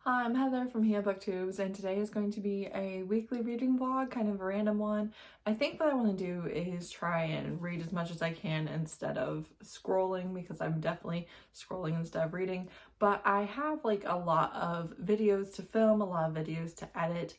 Hi, I'm Heather from booktubes, and today is going to be a weekly reading vlog, kind of a random one. I think what I want to do is try and read as much as I can instead of scrolling, because I'm definitely scrolling instead of reading. But I have like a lot of videos to film, a lot of videos to edit,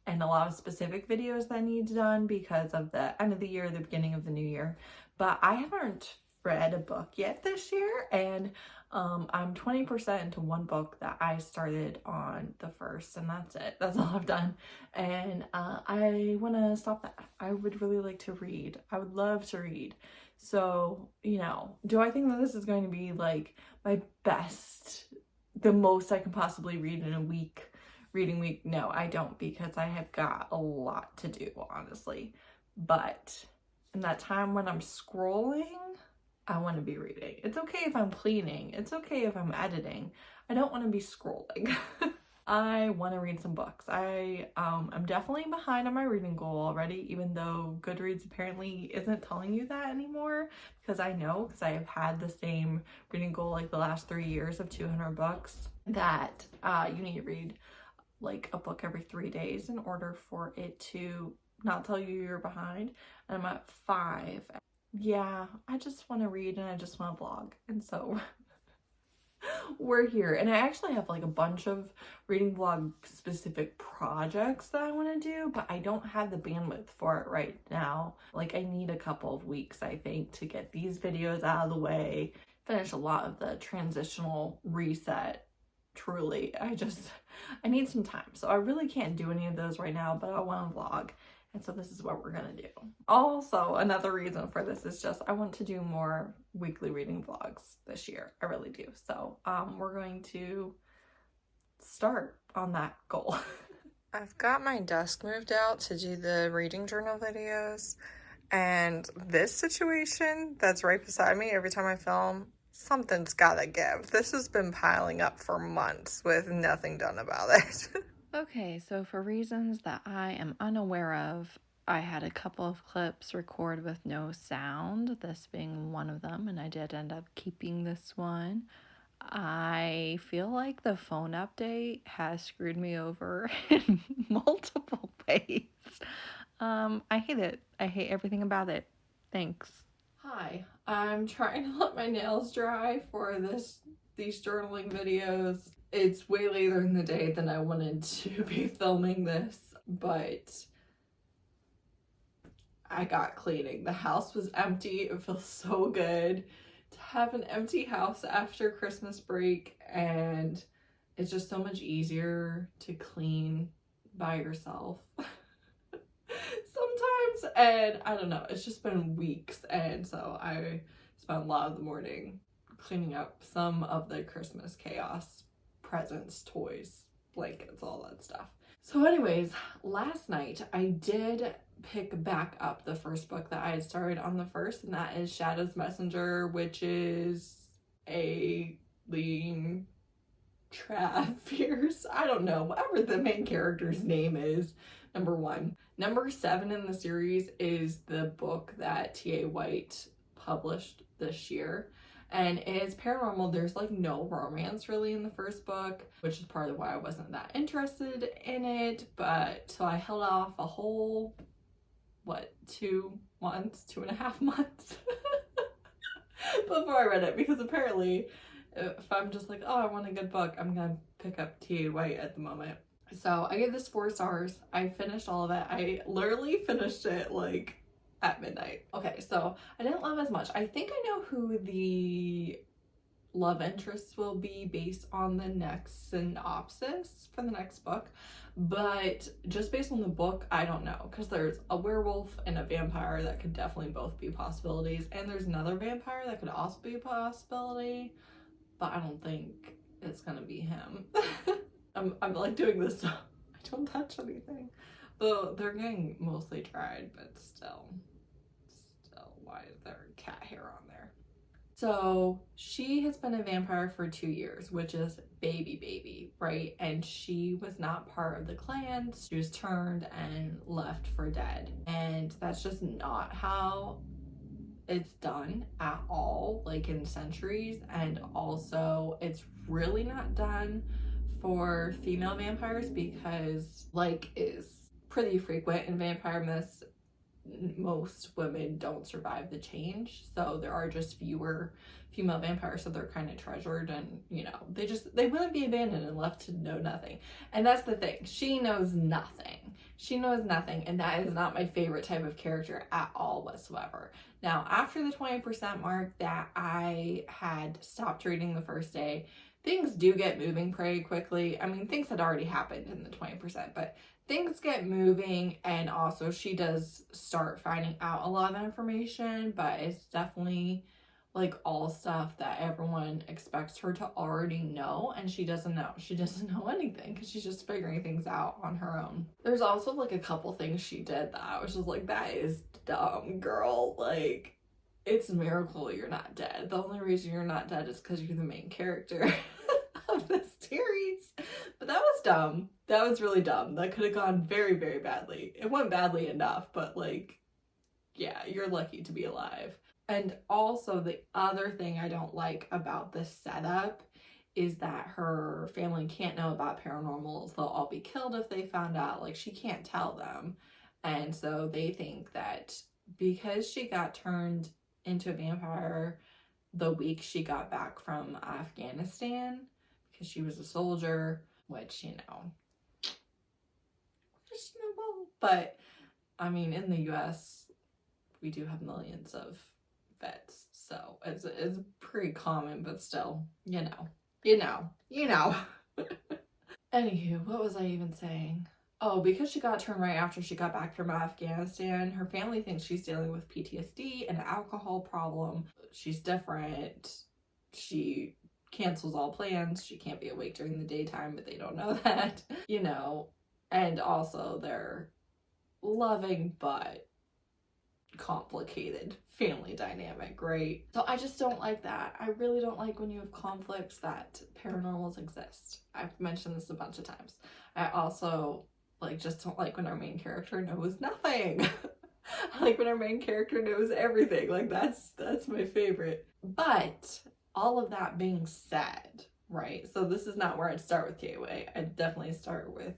and a lot of specific videos that need done because of the end of the year, the beginning of the new year. But I haven't read a book yet this year, and I'm 20% into one book that I started on the 1st, and that's it. That's all I've done. And I want to stop that. I would really like to read. I would love to read. So, do I think that this is going to be like my best, the most I can possibly read in a reading week? No, I don't, because I have got a lot to do, honestly. But in that time when I'm scrolling, I want to be reading. It's okay if I'm cleaning. It's okay if I'm editing. I don't want to be scrolling. I want to read some books. I'm definitely behind on my reading goal already, even though Goodreads apparently isn't telling you that anymore, because I have had the same reading goal like the last 3 years of 200 books, that you need to read like a book every 3 days in order for it to not tell you you're behind. And I'm at 5. Yeah, I just want to read and I just want to vlog. And so we're here. And I actually have like a bunch of reading vlog specific projects that I want to do, but I don't have the bandwidth for it right now. Like, I need a couple of weeks, I think, to get these videos out of the way, finish a lot of the transitional reset. Truly, I need some time. So I really can't do any of those right now, but I want to vlog. And so this is what we're gonna do. Also, another reason for this is just I want to do more weekly reading vlogs this year. I really do. So we're going to start on that goal. I've got my desk moved out to do the reading journal videos, and this situation that's right beside me every time I film, something's gotta give. This has been piling up for months with nothing done about it. Okay, so for reasons that I am unaware of, I had a couple of clips record with no sound, this being one of them, and I did end up keeping this one. I feel like the phone update has screwed me over in multiple ways. I hate it. I hate everything about it. Thanks. Hi, I'm trying to let my nails dry for these journaling videos. It's way later in the day than I wanted to be filming this, but I got cleaning. The house was empty. It feels so good to have an empty house after Christmas break, and it's just so much easier to clean by yourself sometimes. And I don't know, it's just been weeks, and so I spent a lot of the morning cleaning up some of the Christmas chaos, presents, toys, blankets, all that stuff. So anyways, last night I did pick back up the first book that I had started on the 1st, and that is Shadow's Messenger, which is Aileen Traverse. I don't know, whatever the main character's name is, number 1. Number 7 in the series is the book that T.A. White published this year. And it's paranormal. There's like no romance really in the first book, which is part of why I wasn't that interested in it. But so I held off a whole, 2 months, 2.5 months before I read it, because apparently if I'm just like, oh, I want a good book, I'm gonna pick up T.A. White at the moment. So I gave this 4 stars. I finished all of it. I literally finished it like at midnight. Okay, so I didn't love as much. I think I know who the love interests will be based on the next synopsis for the next book, but just based on the book, I don't know, because there's a werewolf and a vampire that could definitely both be possibilities, and there's another vampire that could also be a possibility, but I don't think it's gonna be him. I'm like doing this so I don't touch anything. Though they're getting mostly dried, but still, why is there cat hair on there? So she has been a vampire for 2 years, which is baby, right? And she was not part of the clan. She was turned and left for dead. And that's just not how it's done at all, like in centuries. And also it's really not done for female vampires because, like, is pretty frequent in vampire myths, most women don't survive the change, so there are just fewer female vampires, so they're kind of treasured, and you know, they wouldn't be abandoned and left to know nothing. And that's the thing, she knows nothing, and that is not my favorite type of character at all whatsoever. Now, after the 20% mark that I had stopped reading the first day, things do get moving pretty quickly. I mean, things had already happened in the 20%, but things get moving, and also she does start finding out a lot of information, but it's definitely like all stuff that everyone expects her to already know, and she doesn't know anything because she's just figuring things out on her own. There's also like a couple things she did that I was just like, that is dumb, girl. Like, it's a miracle you're not dead. The only reason you're not dead is because you're the main character of this series. But that was dumb. That was really dumb. That could have gone very, very badly. It went badly enough, but like, yeah, you're lucky to be alive. And also the other thing I don't like about this setup is that her family can't know about paranormals. They'll all be killed if they found out. Like, she can't tell them. And so they think that because she got turned into a vampire the week she got back from Afghanistan, because she was a soldier, which, you know, questionable. But I mean, in the US, we do have millions of vets, so it's pretty common, but still, you know. Anywho, what was I even saying? Oh, because she got turned right after she got back from Afghanistan, her family thinks she's dealing with PTSD and an alcohol problem. She's different. She cancels all plans. She can't be awake during the daytime, but they don't know that, you know. And also they're loving but complicated family dynamic, right? So I just don't like that. I really don't like when you have conflicts that paranormals exist. I've mentioned this a bunch of times. I also just don't like when our main character knows nothing. I like when our main character knows everything. Like, that's my favorite. But all of that being said, right? So this is not where I'd start with KOA. I'd definitely start with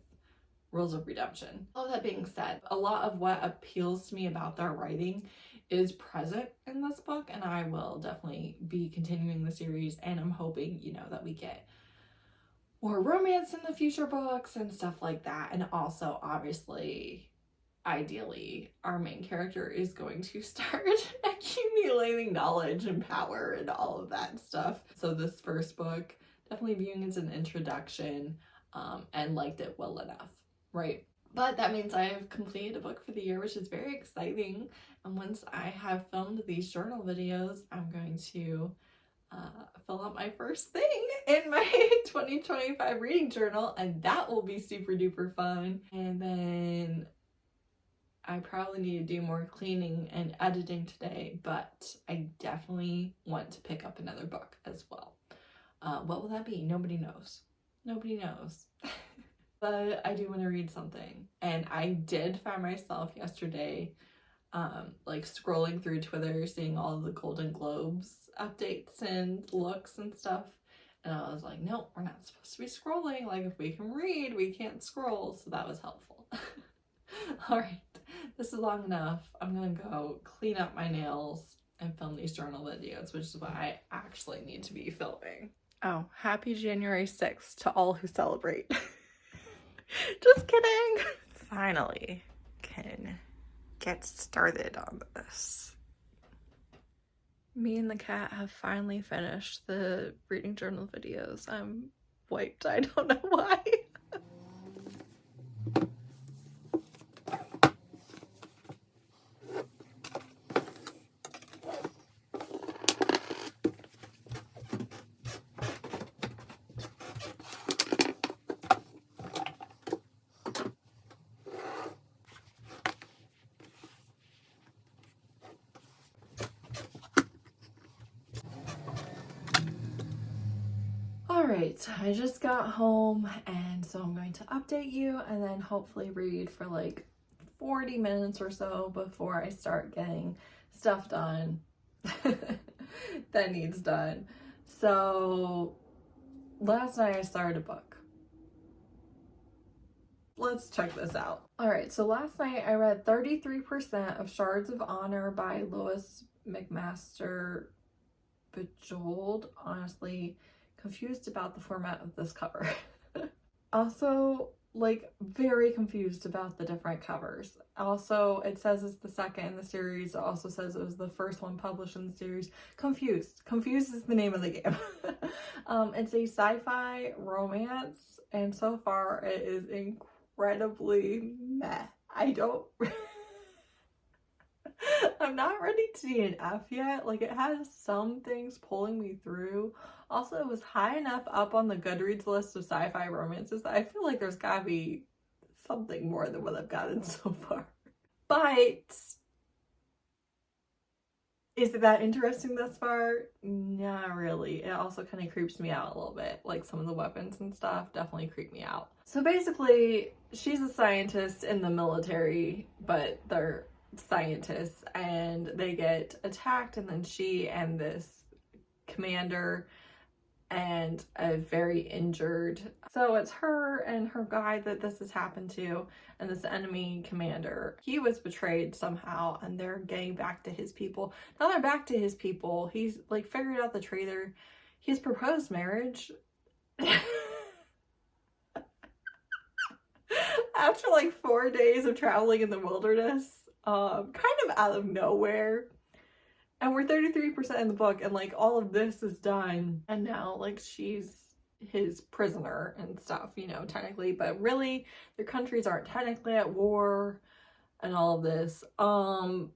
Rules of Redemption. All that being said, a lot of what appeals to me about their writing is present in this book, and I will definitely be continuing the series, and I'm hoping, you know, that we get more romance in the future books and stuff like that. And also, obviously, ideally, our main character is going to start accumulating knowledge and power and all of that stuff. So this first book, definitely viewing as an introduction, and liked it well enough, right? But that means I have completed a book for the year, which is very exciting. And once I have filmed these journal videos, I'm going to fill out my first thing in my 2025 reading journal, and that will be super duper fun. And then I probably need to do more cleaning and editing today, but I definitely want to pick up another book as well. What will that be? Nobody knows. Nobody knows. But I do want to read something. And I did find myself yesterday scrolling through Twitter, seeing all of the Golden Globes updates and looks and stuff. And I was like, no, we're not supposed to be scrolling. Like, if we can read, we can't scroll. So that was helpful. All right, this is long enough. I'm gonna go clean up my nails and film these journal videos, which is what I actually need to be filming. Oh, happy January 6th to all who celebrate. Just kidding. Finally can get started on this. Me and the cat have finally finished the reading journal videos. I'm wiped. I don't know why. Alright, I just got home, and so I'm going to update you and then hopefully read for like 40 minutes or so before I start getting stuff done that needs done. So last night I started a book. let's check this out. All right, so last night I read 33% of Shards of Honor by Lois McMaster Bejeweled. Honestly, confused about the format of this cover. Also, like, very confused about the different covers. Also, it says it's the second in the series. It also says it was the first one published in the series. Confused. Confused is the name of the game. It's a sci-fi romance, and so far it is incredibly meh. I don't... I'm not ready to see an F yet. Like, it has some things pulling me through. Also, it was high enough up on the Goodreads list of sci-fi romances that I feel like there's gotta be something more than what I've gotten so far. But is it that interesting thus far? Not really. It also kind of creeps me out a little bit. Like, some of the weapons and stuff definitely creep me out. So basically, she's a scientist in the military, but they're scientists, and they get attacked, and then she and this commander and a very injured, so it's her and her guy that this has happened to, and this enemy commander, he was betrayed somehow, and they're getting back to his people. Now they're back to his people. He's like figured out the traitor. He's proposed marriage after like 4 days of traveling in the wilderness, kind of out of nowhere. And we're 33% in the book, and like all of this is done, and now like she's his prisoner and stuff, you know, technically, but really their countries aren't technically at war and all of this. Like,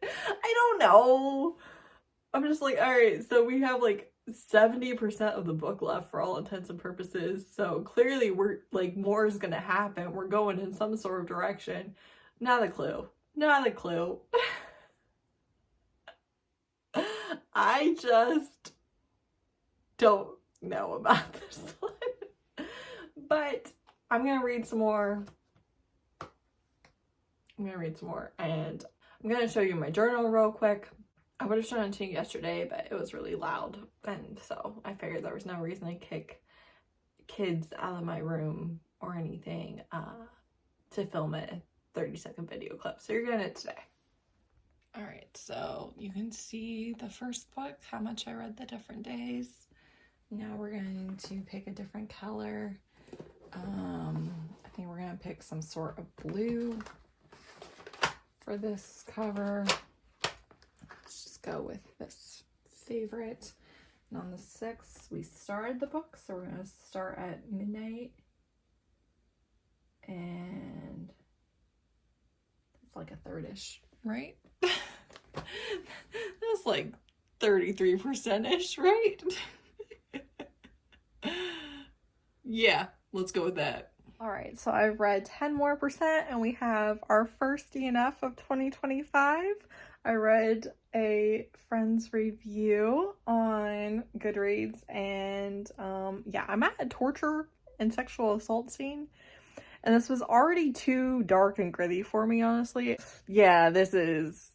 I don't know. I'm just like, all right, so we have like 70% of the book left for all intents and purposes, so clearly we're like, more is gonna happen. We're going in some sort of direction. Not a clue. Not a clue. I just don't know about this one. But I'm gonna read some more. And I'm gonna show you my journal real quick. I would have shown it to you yesterday, but it was really loud, and so I figured there was no reason to kick kids out of my room or anything to film it. 30-second video clip, so you're getting it today. All right, so you can see the first book, how much I read the different days. Now we're going to pick a different color. I think we're gonna pick some sort of blue for this cover. Let's just go with this favorite. And on the 6th, we started the book, so we're gonna start at midnight, and it's like a 3rd-ish, right? That's like 33%-ish, right? Yeah, let's go with that. All right, so I've read 10 more percent, and we have our first DNF of 2025. I read a friend's review on Goodreads, and yeah, I'm at a torture and sexual assault scene. And this was already too dark and gritty for me, honestly. Yeah, this is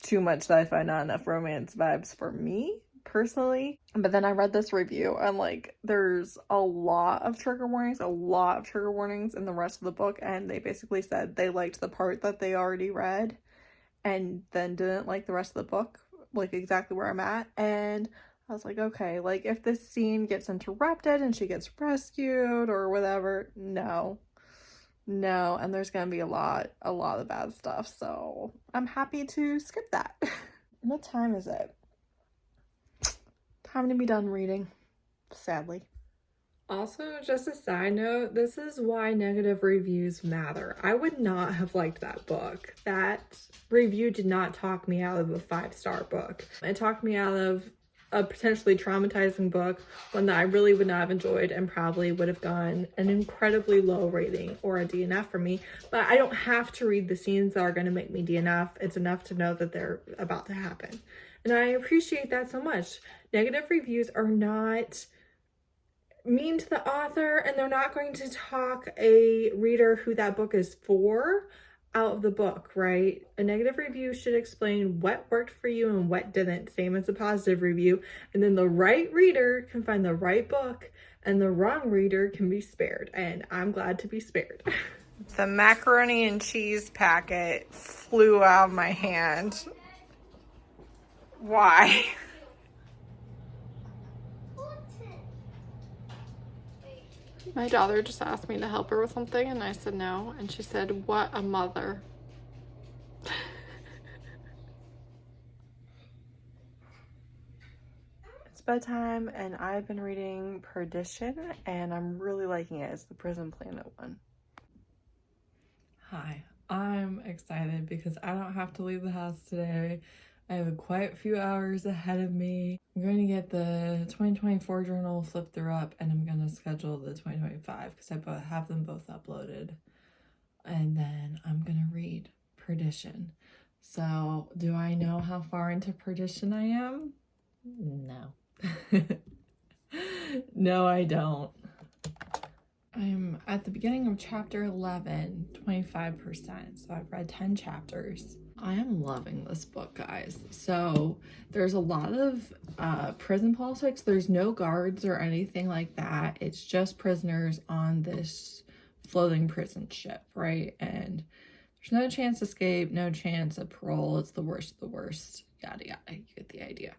too much sci-fi, not enough romance vibes for me, personally. But then I read this review, and like, there's a lot of trigger warnings in the rest of the book, and they basically said they liked the part that they already read, and then didn't like the rest of the book, like exactly where I'm at. And I was like, okay, like, if this scene gets interrupted and she gets rescued or whatever, no, and there's gonna be a lot of bad stuff, so I'm happy to skip that. What time is it? Time to be done reading, sadly. Also, just a side note, this is why negative reviews matter. I would not have liked that book. That review did not talk me out of a 5-star book. It talked me out of a potentially traumatizing book, one that I really would not have enjoyed and probably would have gotten an incredibly low rating or a DNF for me. But I don't have to read the scenes that are going to make me DNF. It's enough to know that they're about to happen. And I appreciate that so much. Negative reviews are not mean to the author, and they're not going to talk a reader who that book is for out of the book, right? A negative review should explain what worked for you and what didn't, same as a positive review, and then the right reader can find the right book and the wrong reader can be spared, and I'm glad to be spared. The macaroni and cheese packet flew out of my hand. Why? My daughter just asked me to help her with something and I said no, and she said, "What a mother." It's bedtime and I've been reading Perdition and I'm really liking it. It's the Prison Planet one. Hi, I'm excited because I don't have to leave the house today. I have quite a few hours ahead of me. I'm going to get the 2024 journal flip through up and I'm going to schedule the 2025 because I have them both uploaded. And then I'm going to read Perdition. So, do I know how far into Perdition I am? No. No, I don't. I'm at the beginning of chapter 11, 25%. So I've read 10 chapters. I am loving this book, guys. So there's a lot of prison politics. There's no guards or anything like that. It's just prisoners on this floating prison ship, right? And there's no chance to escape, no chance of parole. It's the worst of the worst. Yada yada. You get the idea.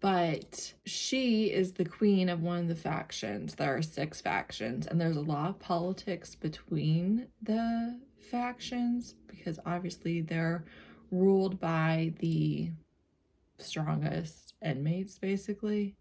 But she is the queen of one of the factions. There are 6 factions, and there's a lot of politics between the factions because obviously they're ruled by the strongest inmates, basically.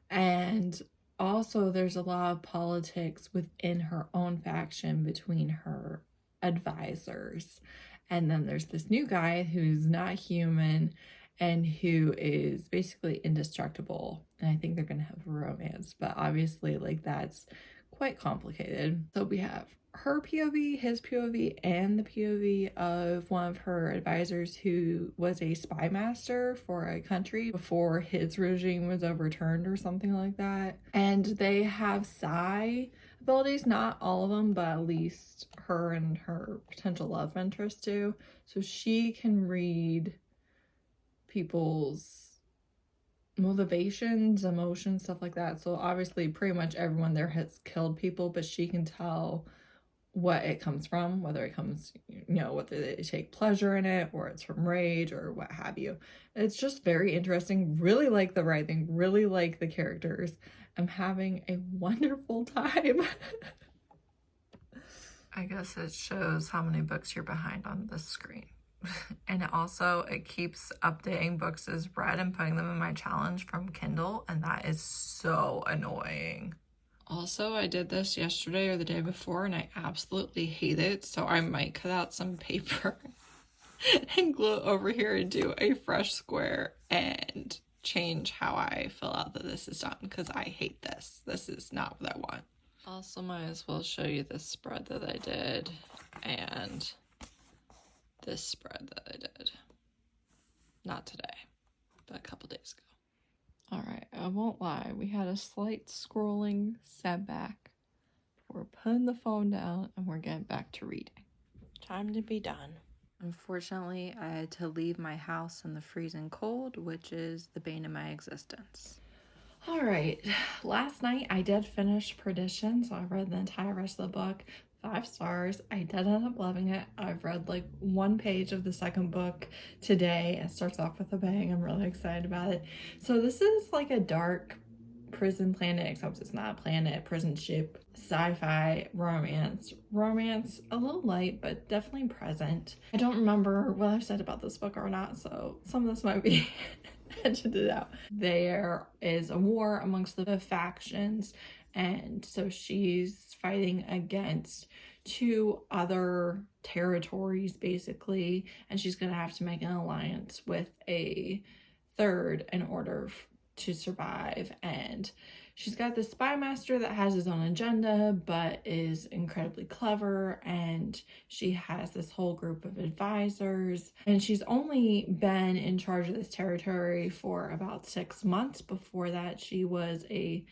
And also there's a lot of politics within her own faction between her advisors. And then there's this new guy who's not human and who is basically indestructible. And I think they're going to have a romance, but obviously like that's quite complicated. So we have her POV, his POV, and the POV of one of her advisors who was a spy master for a country before his regime was overturned or something like that. And they have psi abilities, not all of them, but at least her and her potential love interest do. So she can read people's motivations, emotions, stuff like that. So obviously pretty much everyone there has killed people, but she can tell what it comes from, whether it comes, whether they take pleasure in it or it's from rage or what have you. It's just very interesting. Really like the writing, really like the characters. I'm having a wonderful time. I guess it shows how many books you're behind on this screen. And it keeps updating books as read and putting them in my challenge from Kindle, and that is so annoying. Also, I did this yesterday or the day before and I absolutely hate it, so I might cut out some paper and glue it over here and do a fresh square and change how I fill out that this is done because I hate this. This is not what I want. Also, might as well show you this spread that I did and this spread that I did. Not today, but a couple days ago. All right, I won't lie. We had a slight scrolling setback. We're putting the phone down and we're getting back to reading. Time to be done. Unfortunately, I had to leave my house in the freezing cold, which is the bane of my existence. All right, last night I did finish Perdition, so I read the entire rest of the book. 5 stars. I did end up loving it. I've read like 1 page of the second book today. It starts off with a bang. I'm really excited about it. So this is like a dark prison planet, except it's not a planet, prison ship, sci-fi, romance. Romance, a little light, but definitely present. I don't remember what I've said about this book or not, so some of this might be edited out. There is a war amongst the factions, and so she's fighting against 2 other territories basically, and she's gonna have to make an alliance with a third in order to survive. And she's got this spy master that has his own agenda but is incredibly clever, and she has this whole group of advisors, and she's only been in charge of this territory for about 6 months. Before that, she was a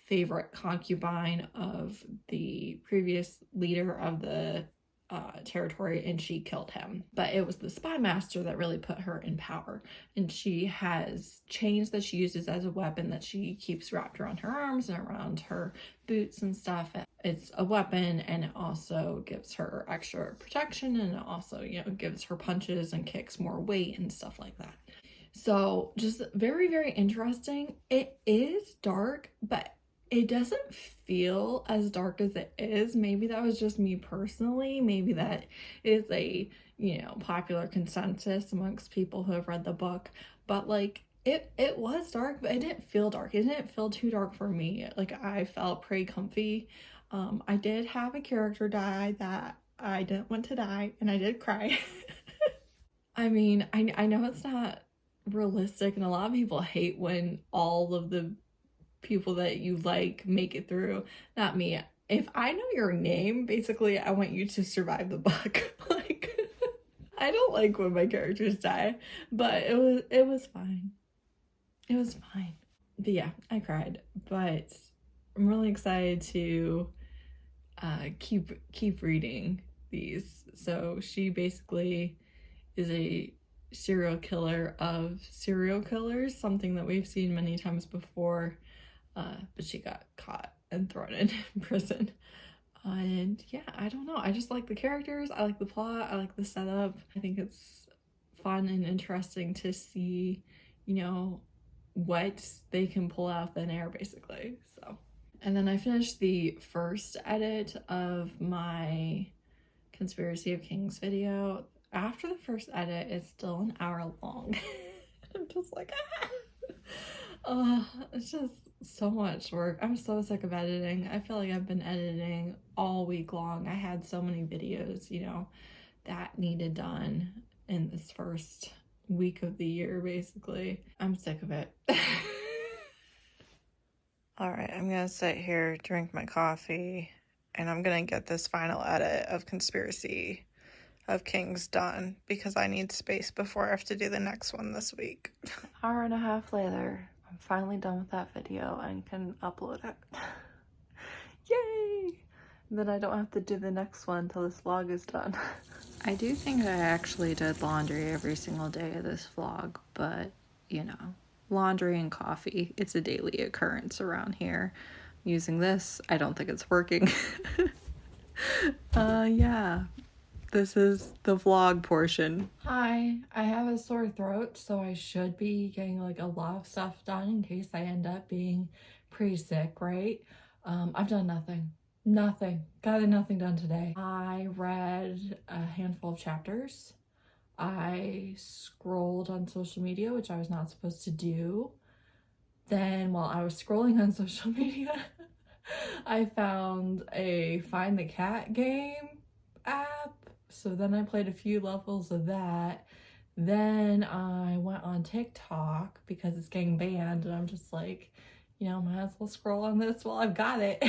favorite concubine of the previous leader of the territory, and she killed him. But it was the spy master that really put her in power, and she has chains that she uses as a weapon that she keeps wrapped around her arms and around her boots and stuff. It's a weapon, and it also gives her extra protection, and it also, you know, gives her punches and kicks more weight and stuff like that. So just very, very interesting. It is dark, but it doesn't feel as dark as it is. Maybe that was just me personally. Maybe that is a, you know, popular consensus amongst people who have read the book. But like it was dark, but it didn't feel dark. It didn't feel too dark for me. Like I felt pretty comfy. I did have a character die that I didn't want to die, and I did cry. I mean, I know it's not realistic, and a lot of people hate when all of the people that you like make it through. Not me. If I know your name, basically I want you to survive the book. Like I don't like when my characters die, but it was fine. It was fine. But yeah, I cried, but I'm really excited to keep reading these. So she basically is a serial killer of serial killers, something that we've seen many times before. But she got caught and thrown in prison. And yeah, I don't know. I just like the characters. I like the plot. I like the setup. I think it's fun and interesting to see, you know, what they can pull out of thin air, basically. So, and then I finished the first edit of my Conspiracy of Kings video. After the first edit, it's still an hour long. I'm just like, it's just so much work. I'm so sick of editing. I feel like I've been editing all week long. I had so many videos, you know, that needed done in this first week of the year, basically. I'm sick of it. All right, I'm gonna sit here, drink my coffee, and I'm gonna get this final edit of Conspiracy of Kings done because I need space before I have to do the next one this week. An hour and a half later, I'm finally done with that video and can upload it. Yay! And then I don't have to do the next one until this vlog is done. I do think I actually did laundry every single day of this vlog, but you know, laundry and coffee, it's a daily occurrence around here. Using this, I don't think it's working. Yeah. This is the vlog portion. Hi, I have a sore throat, so I should be getting like a lot of stuff done in case I end up being pretty sick, right? I've done nothing. Got nothing done today. I read a handful of chapters. I scrolled on social media, which I was not supposed to do. Then while I was scrolling on social media, I found a Find the Cat game app. So then I played a few levels of that. Then I went on TikTok because it's getting banned, and I'm just like, you know, might as well scroll on this while I've got it.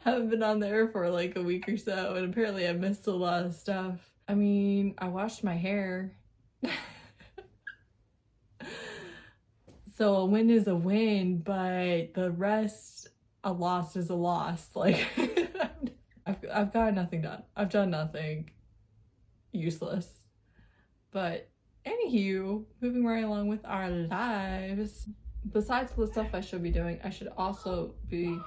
Haven't been on there for like a week or so, and apparently I missed a lot of stuff. I mean, I washed my hair. So a win is a win, but the rest, a loss is a loss. Like, I've got nothing done. I've done nothing useless. But anywho, moving right along with our lives. Besides the stuff I should be doing, I should also be...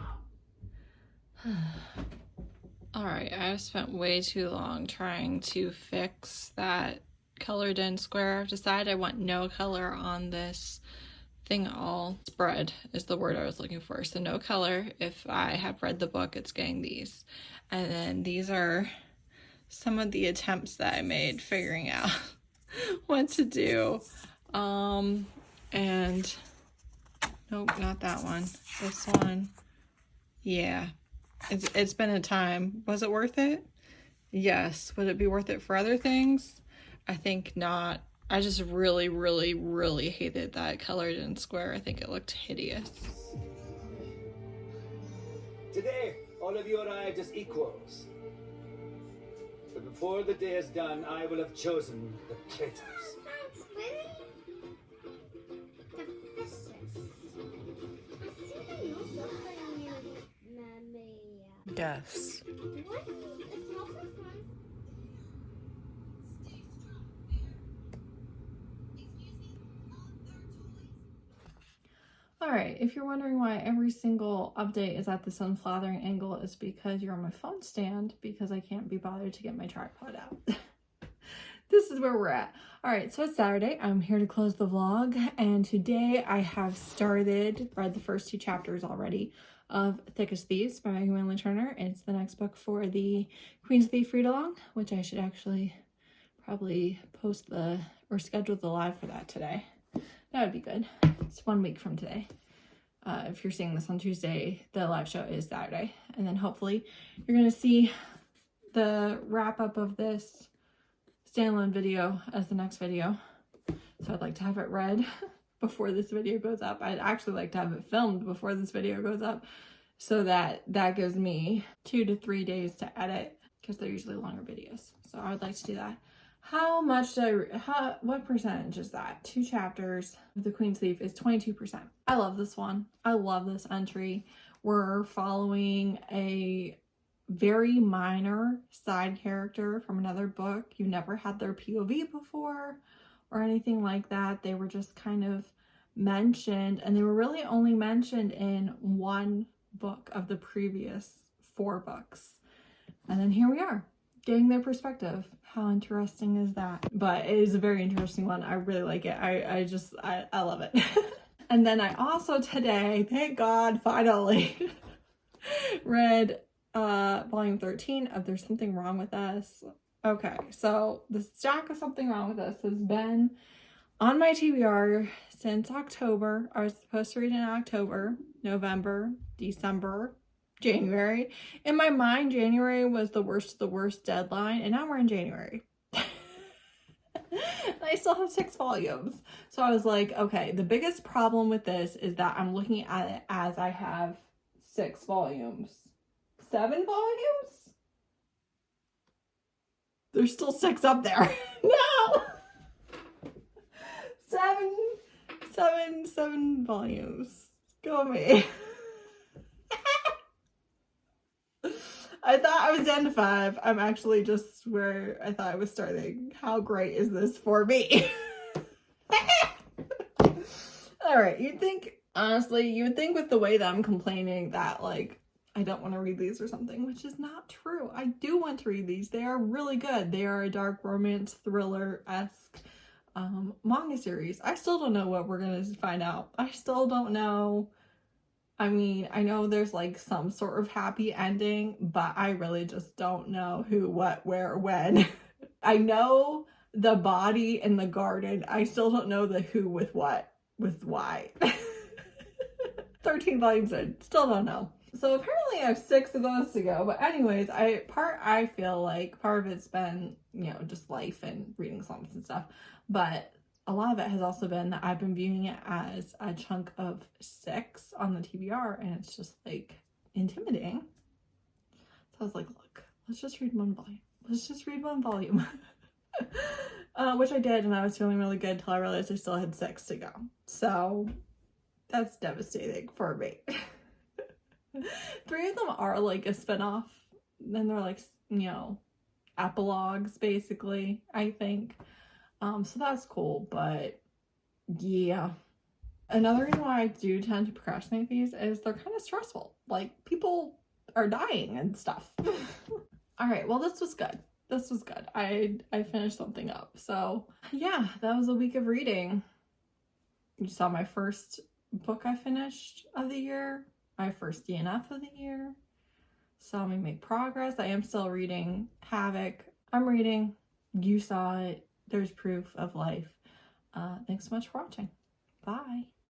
Alright, I've spent way too long trying to fix that colored in square. I've decided I want no color on this thing all. Spread is the word I was looking for. So no color. If I have read the book, it's getting these. And then these are some of the attempts that I made figuring out what to do. And nope, not that one. This one. Yeah. It's been a time. Was it worth it? Yes. Would it be worth it for other things? I think not. I just really, really, really hated that colored in square. I think it looked hideous. Today, all of you arrived as equals. But before the day is done, I will have chosen the traitors. That's really divisive. I think I know something, Mamma. Yes. What if Alright, if you're wondering why every single update is at this unflattering angle, it's because you're on my phone stand because I can't be bothered to get my tripod out. This is where we're at. Alright, so it's Saturday. I'm here to close the vlog, and today I have read the first 2 chapters already of Thick as Thieves by Megan Winley Turner. It's the next book for the Queen's Thief read-along, which I should actually probably schedule the live for that today. That would be good. It's 1 week from today. If you're seeing this on Tuesday, the live show is Saturday. And then hopefully you're going to see the wrap up of this standalone video as the next video. So I'd like to have it read before this video goes up. I'd actually like to have it filmed before this video goes up so that gives me 2 to 3 days to edit because they're usually longer videos. So I would like to do that. What percentage is that? 2 chapters of The Queen's Thief is 22%. I love this one. I love this entry. We're following a very minor side character from another book. You never had their POV before or anything like that. They were just kind of mentioned, and they were really only mentioned in 1 book of the previous 4 books. And then here we are, getting their perspective. How interesting is that? But it is a very interesting one. I really like it. I love it. And then I also today, thank God, finally read volume 13 of There's Something Wrong with Us. Okay, so the stack of Something Wrong with Us has been on my TBR since October. I was supposed to read it in October, November, December, January. In my mind, January was the worst deadline, and now we're in January. I still have 6 volumes. So I was like, okay, the biggest problem with this is that I'm looking at it as I have 6 volumes. 7 volumes? There's still 6 up there. No! 7 volumes. Go me. I thought I was down to 5. I'm actually just where I thought I was starting. How great is this for me? Alright, you would think with the way that I'm complaining that, like, I don't want to read these or something, which is not true. I do want to read these. They are really good. They are a dark romance thriller-esque manga series. I still don't know what we're going to find out. I still don't know. I mean, I know there's like some sort of happy ending, but I really just don't know who, what, where, when. I know the body in the garden. I still don't know the who with what, with why. 13 volumes in, still don't know. So apparently I have 6 of those to go. But anyways, I feel like part of it's been, just life and reading songs and stuff. But a lot of it has also been that I've been viewing it as a chunk of 6 on the TBR, and it's just like intimidating. So I was like, look, let's just read 1 volume. Let's just read 1 volume. Which I did, and I was feeling really good until I realized I still had 6 to go. So that's devastating for me. 3 of them are like a spinoff. Then they're like, epilogues basically, I think. So that's cool, but yeah. Another reason why I do tend to procrastinate these is they're kind of stressful. Like, people are dying and stuff. All right, well, this was good. This was good. I finished something up. So yeah, that was a week of reading. You saw my first book I finished of the year, my first DNF of the year. Saw me make progress. I am still reading Havoc. I'm reading. You saw it. There's Proof of Life. Thanks so much for watching. Bye.